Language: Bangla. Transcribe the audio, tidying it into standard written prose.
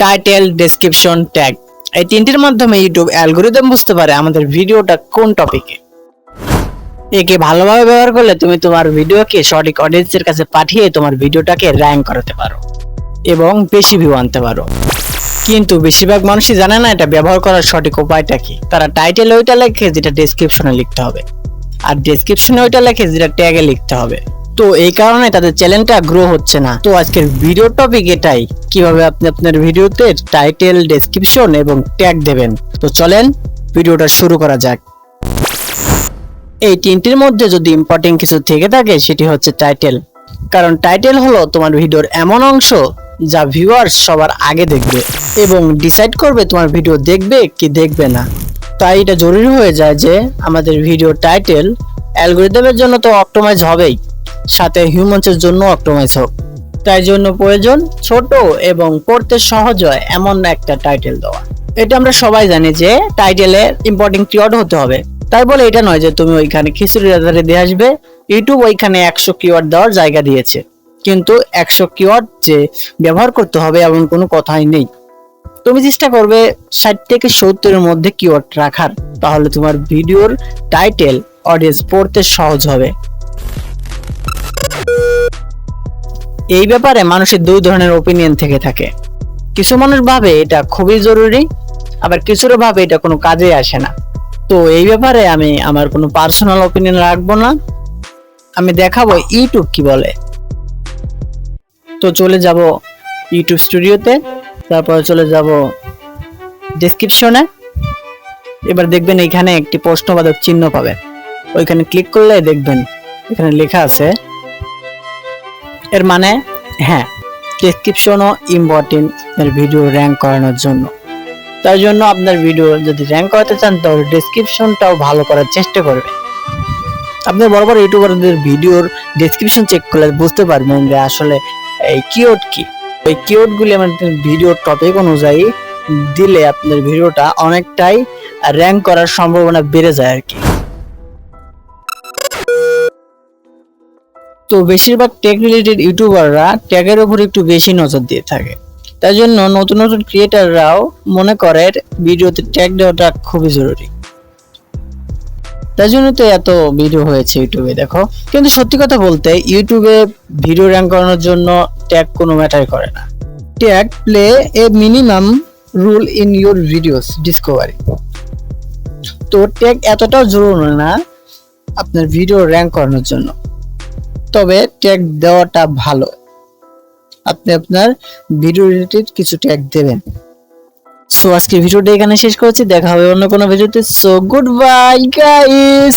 টাইটেল, ডেসক্রিপশন, ট্যাগ, এই তিনটির মাধ্যমে ইউটিউব অ্যালগরিদম বুঝতে পারে আমাদের ভিডিওটা কোন টপিকে। একে ভালোভাবে ব্যবহার করলে তুমি তোমার ভিডিওকে সঠিক অডিয়েন্সের কাছে পাঠিয়ে তোমার ভিডিওটাকে র্যাঙ্ক করাতে পারো এবং বেশি ভিউ আনতে পারো। কিন্তু বেশিরভাগ মানুষই জানে না এটা ব্যবহার করার সঠিক উপায়টা কি। তারা টাইটেলে ওইটা লেখে যেটা ডেসক্রিপশনে লিখতে হবে, আর ডেসক্রিপশনে ওইটা লেখে যেটা ট্যাগে লিখতে হবে। তো এই কারণে তাদের চ্যানেলটা গ্রো হচ্ছে না। তো আজকের ভিডিও টপিক এটাই, কিভাবে আপনি আপনার ভিডিওতে টাইটেল, ডেসক্রিপশন এবং ট্যাগ দেবেন। তো চলেন ভিডিওটা শুরু করা যাক। এই তিনটির মধ্যে যদি ইম্পর্টেন্ট কিছু থেকে থাকে সেটি হচ্ছে টাইটেল। কারণ টাইটেল হলো তোমার ভিডিওর এমন অংশ যা ভিউয়ার্স সবার আগে দেখবে এবং ডিসাইড করবে তোমার ভিডিও দেখবে কি দেখবে না। তাই এটা জরুরি হয়ে যায় যে আমাদের ভিডিও টাইটেল অ্যালগরিদমের জন্য তো অপটিমাইজ হবেই, সাথে হিউম্যানসের জন্য অপটিমাইজ হোক। তাই জন্য প্রয়োজন ছোট এবং পড়তে সহজ হয় এমন একটা টাইটেল দেওয়া। এটা আমরা সবাই জানি যে টাইটেলে ইম্পর্টেন্ট কিওয়ার্ড হতে হবে। তাই বলে এটা নয় যে তুমি ওইখানে খিচুড়ি রাঁধতে দিয়ে আসবে। ইউটিউব ওইখানে 100 কিওয়ার্ড দেওয়ার জায়গা দিয়েছে, কিন্তু 100 কিওয়ার্ড যে ব্যবহার করতে হবে এমন কোনো কথাই নেই। তুমি চেষ্টা করবে 60 থেকে 70 এর মধ্যে কিওয়ার্ড রাখার, তাহলে তোমার ভিডিওর টাইটেল অডিয়েন্স পড়তে সহজ হবে। এই ব্যাপারে মানুষের দুই ধরনের ওপিনিয়ন থেকে থাকে। কিছু মানুষ ভাবে এটা খুবই জরুরি, আবার কিছুরা ভাবে এটা কোনো কাজে আসে না। তো এই ব্যাপারে আমি আমার কোনো পার্সোনাল ওপিনিয়ন রাখবো না, আমি দেখাবো ইউটিউব কি বলে। তো চলে যাব ইউটিউব স্টুডিওতে, তারপর চলে যাব ডেসক্রিপশনে। এবার দেখবেন এখানে একটি প্রশ্নবোধক চিহ্ন পাবেন, ওইখানে ক্লিক করলে দেখবেন এখানে লেখা আছে, এর মানে হ্যাঁ, ডেসক্রিপশনও ইম্পর্টেন্ট আপনার ভিডিও র্যাঙ্ক করানোর জন্য। তার জন্য আপনার ভিডিও যদি র্যাঙ্ক করাতে চান তাহলে ডেসক্রিপশনটাও ভালো করার চেষ্টা করবেন। আপনি বড় বড় ইউটিউবারদের ভিডিওর ডেসক্রিপশন চেক করলে বুঝতে পারবেন যে আসলে এই কিওয়ার্ড কি। এই কিওয়ার্ডগুলি আমাদের ভিডিওর টপিক অনুযায়ী দিলে আপনার ভিডিওটা অনেকটাই র্যাঙ্ক করার সম্ভাবনা বেড়ে যায় আর কি। তো বেশিরভাগ টেক রিলেটেড ইউটিউবাররা ট্যাগের উপর একটু বেশি নজর দিয়ে থাকে। তাই জন্য নতুন নতুন ক্রিয়েটাররাও মনে করে ভিডিওতে ট্যাগ দেওয়াটা খুবই জরুরি। তাই জন্য তো এত ভিডিও হয়েছে ইউটিউবে দেখো। কিন্তু সত্যি কথা বলতে ইউটিউবে ভিডিও র্যাঙ্ক করানোর জন্য ট্যাগ কোনো ম্যাটার করে না। Tag play a minimum rule in your videos Discovery. তো ট্যাগ এতটাও জরুরি না আপনার ভিডিও র্যাঙ্ক করানোর জন্য, তবে ট্যাগ দেওয়াটা ভালো। আপনি আপনার ভিডিও রিলেটেড কিছু ট্যাগ দেবেন। সো আজকে ভিডিওটা এখানে শেষ করছি, দেখা হবে অন্য কোনো ভিডিওতে। So good bye guys.